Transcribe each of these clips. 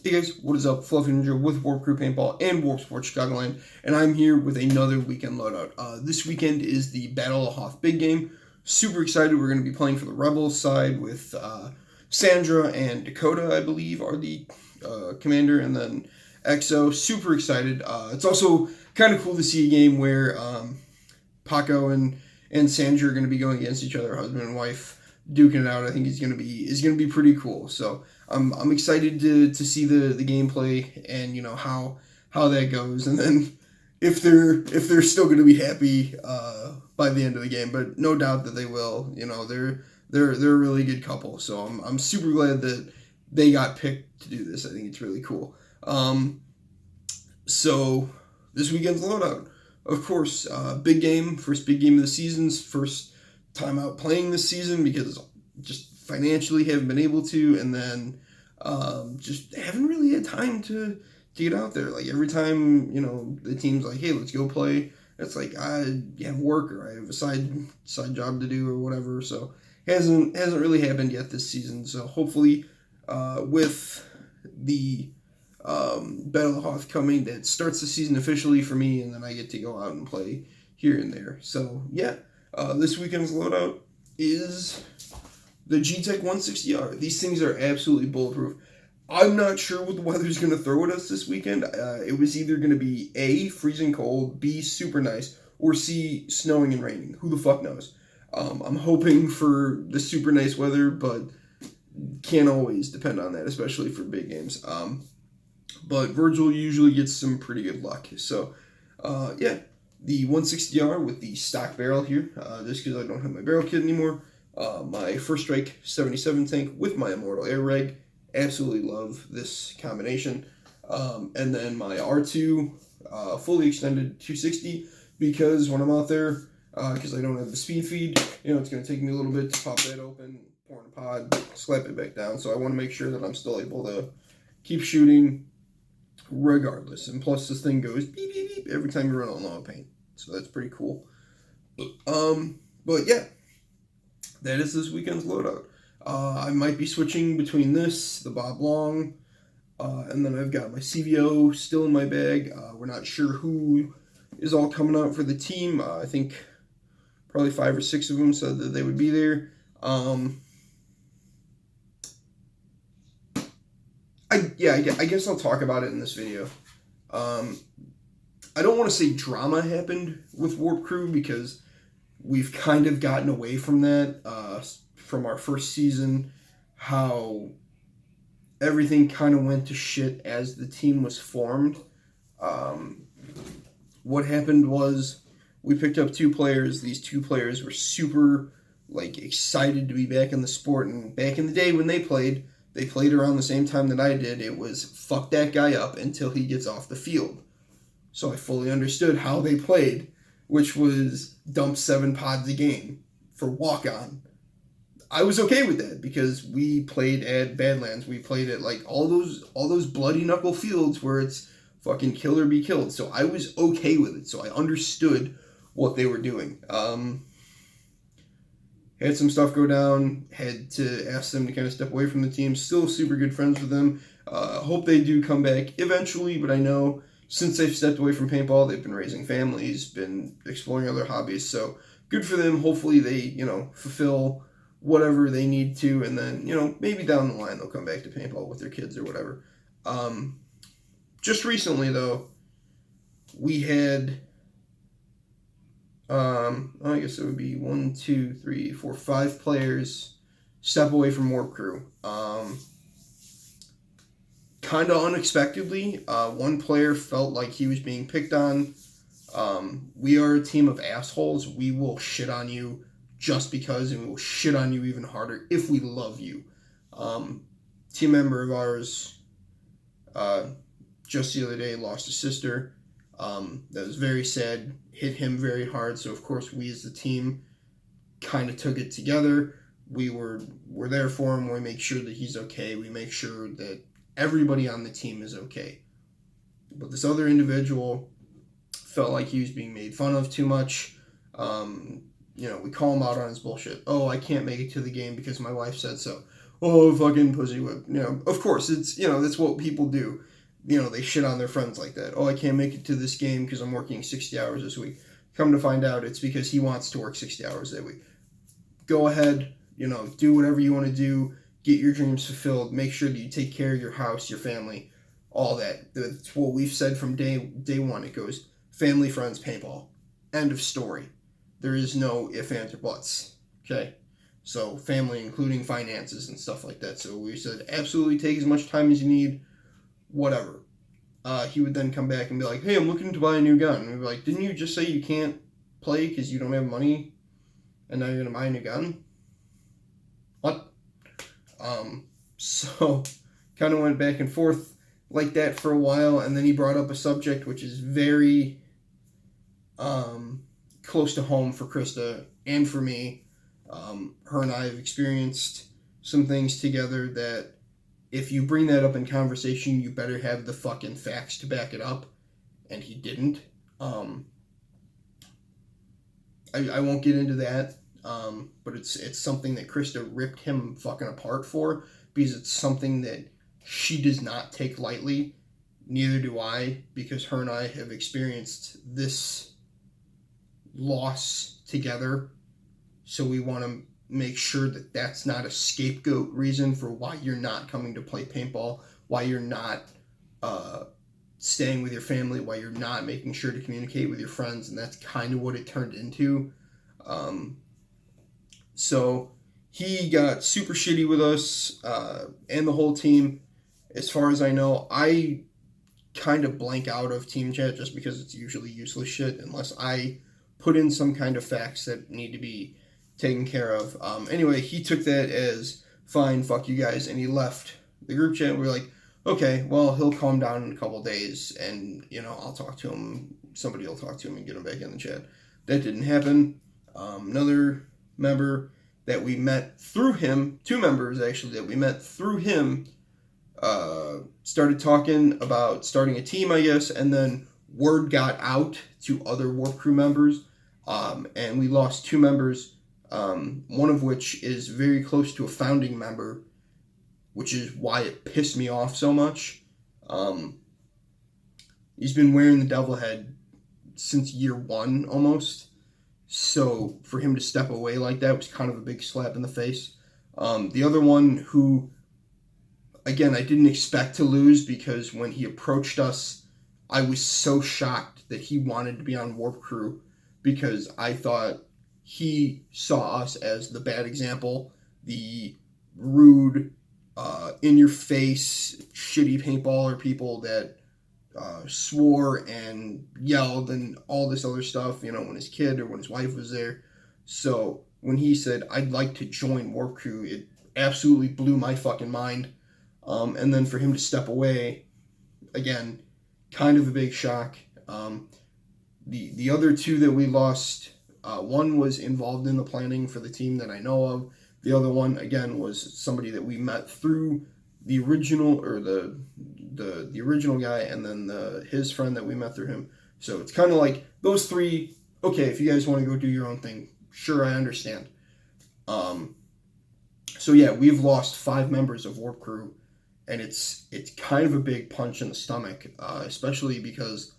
Hey guys, what is up? Fluffy Ninja with Warp Crew Paintball and Warp Sports Chicagoland, and I'm here with another weekend loadout. This weekend is the Battle of Hoth big game. Super excited. We're going to be playing for the Rebels side with Sandra and Dakota, I believe, are the commander, and then EXO. Super excited. It's also kind of cool to see a game where Paco and Sandra are going to be going against each other, husband and wife, duking it out. I think is going to be pretty cool. So I'm excited to see the gameplay and how that goes, and then if they're still going to be happy by the end of the game. But no doubt that they will. They're a really good couple. So I'm super glad that they got picked to do this. I think it's really cool. So this weekend's loadout, of course, big game, first big game of the season's first time out playing this season because just financially haven't been able to, and then just haven't really had time to get out there. Like every time the team's like, hey, let's go play, it's like I have work or I have a side job to do or whatever. So hasn't really happened yet this season. So hopefully with the Battle of Hoth coming, that starts the season officially for me, and then I get to go out and play here and there. So yeah, this weekend's loadout is the G-Tech 160R. These things are absolutely bulletproof. I'm not sure what the weather's going to throw at us this weekend. It was either going to be A, freezing cold, B, super nice, or C, snowing and raining. Who the fuck knows? I'm hoping for the super nice weather, but can't always depend on that, especially for big games. But Virgil usually gets some pretty good luck. So, yeah, the 160R with the stock barrel here, just because I don't have my barrel kit anymore. My First Strike 77 tank with my Immortal Air Reg. Absolutely love this combination. And then my R2 fully extended 260, because when I'm out there, because I don't have the speed feed, it's going to take me a little bit to pop that open, pour in a pod, slap it back down. So I want to make sure that I'm still able to keep shooting regardless. And plus this thing goes beep, beep, beep every time you run on low paint. So that's pretty cool. But yeah, that is this weekend's loadout. I might be switching between this, the Bob Long, and then I've got my CVO still in my bag. We're not sure who is all coming out for the team. I think probably 5 or 6 of them said that they would be there. I guess I'll talk about it in this video. I don't want to say drama happened with Warp Crew, because we've kind of gotten away from that from our first season, how everything kind of went to shit as the team was formed. What happened was we picked up 2 players. These 2 players were super excited to be back in the sport, and back in the day when they played around the same time that I did. It was fuck that guy up until he gets off the field. So I fully understood how they played, which was dump 7 pods a game for walk-on. I was okay with that because we played at Badlands. We played at all those bloody knuckle fields where it's fucking kill or be killed. So I was okay with it. So I understood what they were doing. Had some stuff go down, had to ask them to kind of step away from the team. Still super good friends with them. Hope they do come back eventually, but I know since they've stepped away from paintball, they've been raising families, been exploring other hobbies. So good for them. Hopefully they, fulfill whatever they need to, and then, maybe down the line they'll come back to paintball with their kids or whatever. Just recently, though, we had... I guess it would be 1, 2, 3, 4, 5 players step away from Warp Crew. Kind of unexpectedly, one player felt like he was being picked on. We are a team of assholes. We will shit on you just because, and we will shit on you even harder if we love you. Team member of ours, just the other day, lost a sister. That was very sad, hit him very hard, so of course we as the team kind of took it together. We're there for him. We make sure that he's okay. We make sure that everybody on the team is okay. But this other individual felt like he was being made fun of too much. We call him out on his bullshit. Oh, I can't make it to the game because my wife said so. oh, fucking pussy whip. Of course, it's, that's what people do. They shit on their friends like that. Oh, I can't make it to this game because I'm working 60 hours this week. Come to find out, it's because he wants to work 60 hours that week. Go ahead, do whatever you want to do. Get your dreams fulfilled. Make sure that you take care of your house, your family, all that. That's what we've said from day one. It goes family, friends, paintball. End of story. There is no ifs, ands, or buts. Okay? So family, including finances and stuff like that. So we said, absolutely take as much time as you need. Whatever. He would then come back and be like, hey, I'm looking to buy a new gun. And we'd be like, didn't you just say you can't play because you don't have money and now you're going to buy a new gun? What? So kind of went back and forth like that for a while, and then he brought up a subject which is very close to home for Krista and for me. Her and I have experienced some things together that if you bring that up in conversation, you better have the fucking facts to back it up, and he didn't. I won't get into that, but it's something that Krista ripped him fucking apart for, because it's something that she does not take lightly. Neither do I, because her and I have experienced this loss together. So we want to make sure that that's not a scapegoat reason for why you're not coming to play paintball, why you're not staying with your family, why you're not making sure to communicate with your friends, and that's kind of what it turned into. So he got super shitty with us and the whole team. As far as I know, I kind of blank out of team chat just because it's usually useless shit unless I put in some kind of facts that need to be taken care of. Anyway, he took that as, fine, fuck you guys, and he left the group chat. We were like, okay, well, he'll calm down in a couple days, and, I'll talk to him. Somebody will talk to him and get him back in the chat. That didn't happen. Another member that we met through him, 2 members, actually, that we met through him, started talking about starting a team, I guess, and then word got out to other Warp Crew members, and we lost 2 members, one of which is very close to a founding member, which is why it pissed me off so much. He's been wearing the devil head since year 1, almost, so for him to step away like that was kind of a big slap in the face. The other one who, again, I didn't expect to lose, because when he approached us, I was so shocked that he wanted to be on Warp Crew, because I thought he saw us as the bad example, the rude, in-your-face, shitty paintballer people that swore and yelled and all this other stuff, when his kid or when his wife was there. So when he said, I'd like to join Warp Crew, it absolutely blew my fucking mind. And then for him to step away, again, kind of a big shock. The other 2 that we lost, one was involved in the planning for the team that I know of. The other one, again, was somebody that we met through the original, or the original guy, and then his friend that we met through him. So it's kind of like those 3, okay, if you guys want to go do your own thing, sure, I understand. So yeah, we've lost 5 members of Warp Crew, and it's kind of a big punch in the stomach, especially because,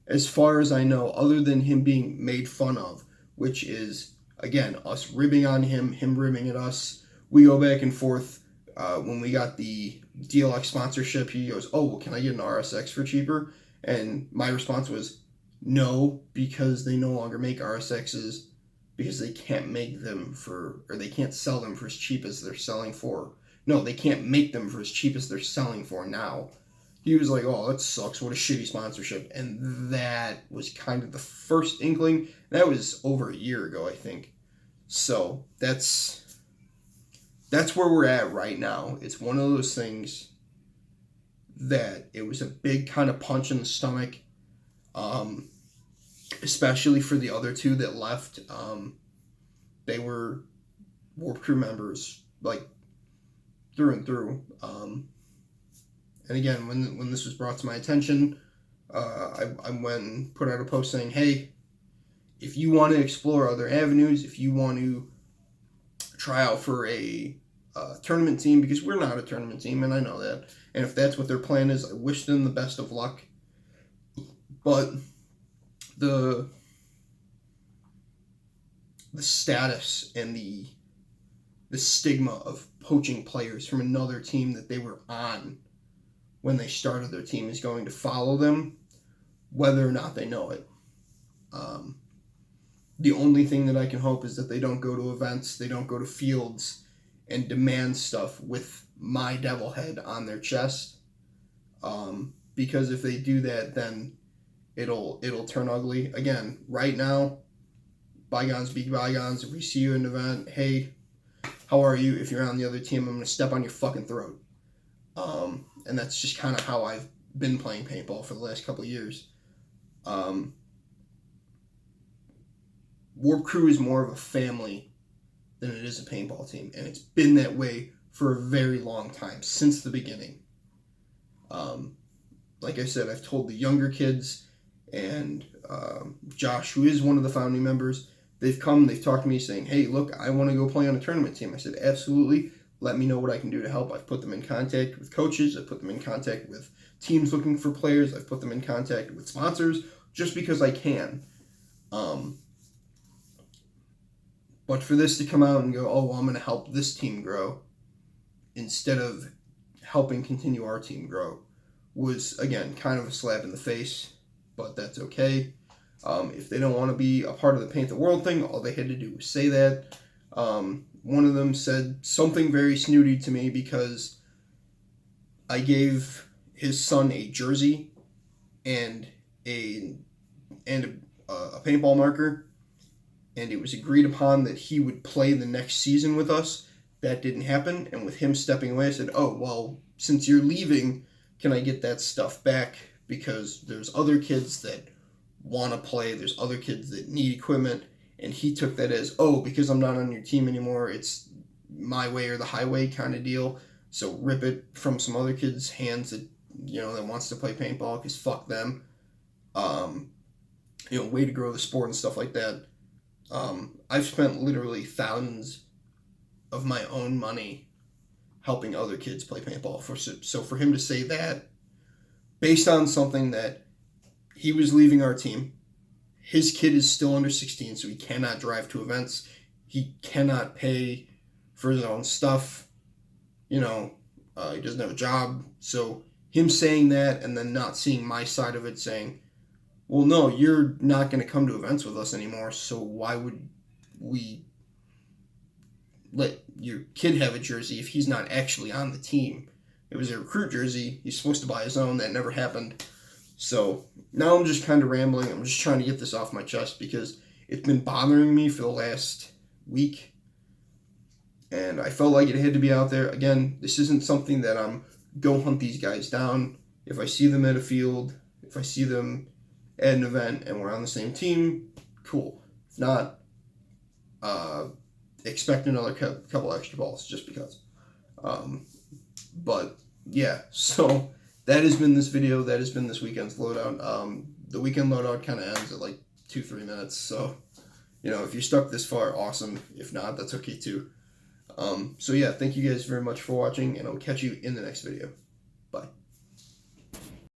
as far as I know, other than him being made fun of, which is, again, us ribbing on him ribbing at us, we go back and forth. When we got the DLX sponsorship, he goes, oh, well, can I get an RSX for cheaper? And my response was, no, because they no longer make RSXs, because they can't make them or they can't sell them for as cheap as they're selling for. No, they can't make them for as cheap as they're selling for now. He was like, oh, that sucks. What a shitty sponsorship. And that was kind of the first inkling. That was over a year ago, I think. So that's where we're at right now. It's one of those things that it was a big kind of punch in the stomach, especially for the other 2 that left. They were Warp Crew members, like, through and through. And again, when this was brought to my attention, I went and put out a post saying, hey, if you want to explore other avenues, if you want to try out for a tournament team, because we're not a tournament team, and I know that. And if that's what their plan is, I wish them the best of luck. But the status and the stigma of poaching players from another team that they were on when they started their team is going to follow them, whether or not they know it. The only thing that I can hope is that they don't go to events, they don't go to fields and demand stuff with my devil head on their chest. Because if they do that, then it'll turn ugly. Again, right now, bygones be bygones. If we see you in an event, hey, how are you? If you're on the other team, I'm going to step on your fucking throat. And that's just kind of how I've been playing paintball for the last couple of years. Warp Crew is more of a family than it is a paintball team, and it's been that way for a very long time, since the beginning. Like I said, I've told the younger kids, and Josh, who is one of the founding members, they've talked to me saying, hey, look, I want to go play on a tournament team. I said, absolutely, let me know what I can do to help. I've put them in contact with coaches, I've put them in contact with teams looking for players, I've put them in contact with sponsors, just because I can. But for this to come out and go, oh, well, I'm going to help this team grow, instead of helping continue our team grow, was, again, kind of a slap in the face, but that's okay. If they don't want to be a part of the Paint the World thing, all they had to do was say that. One of them said something very snooty to me because I gave his son a jersey and a paintball marker, and it was agreed upon that he would play the next season with us. That didn't happen, and with him stepping away, I said, oh, well, since you're leaving, can I get that stuff back? Because there's other kids that want to play, there's other kids that need equipment, and he took that as, oh, because I'm not on your team anymore, it's my way or the highway kind of deal, so rip it from some other kid's hands that, that wants to play paintball, because fuck them. Way to grow the sport and stuff like that. I've spent literally thousands of my own money helping other kids play paintball. So for him to say that, based on something that he was leaving our team, his kid is still under 16, so he cannot drive to events, he cannot pay for his own stuff, he doesn't have a job, so him saying that and then not seeing my side of it, saying, well, no, you're not going to come to events with us anymore, so why would we let your kid have a jersey if he's not actually on the team? It was a recruit jersey. He's supposed to buy his own. That never happened. So now I'm just kind of rambling. I'm just trying to get this off my chest because it's been bothering me for the last week, and I felt like it had to be out there. Again, this isn't something that I'm go hunt these guys down. If I see them at a field, if I see them at an event and we're on the same team, cool. If not, expect another couple extra balls just because. But yeah, so that has been this video. That has been this weekend's loadout. The weekend loadout kind of ends at like 2-3 minutes. So, if you're stuck this far, awesome. If not, that's okay too. So yeah, thank you guys very much for watching, and I'll catch you in the next video.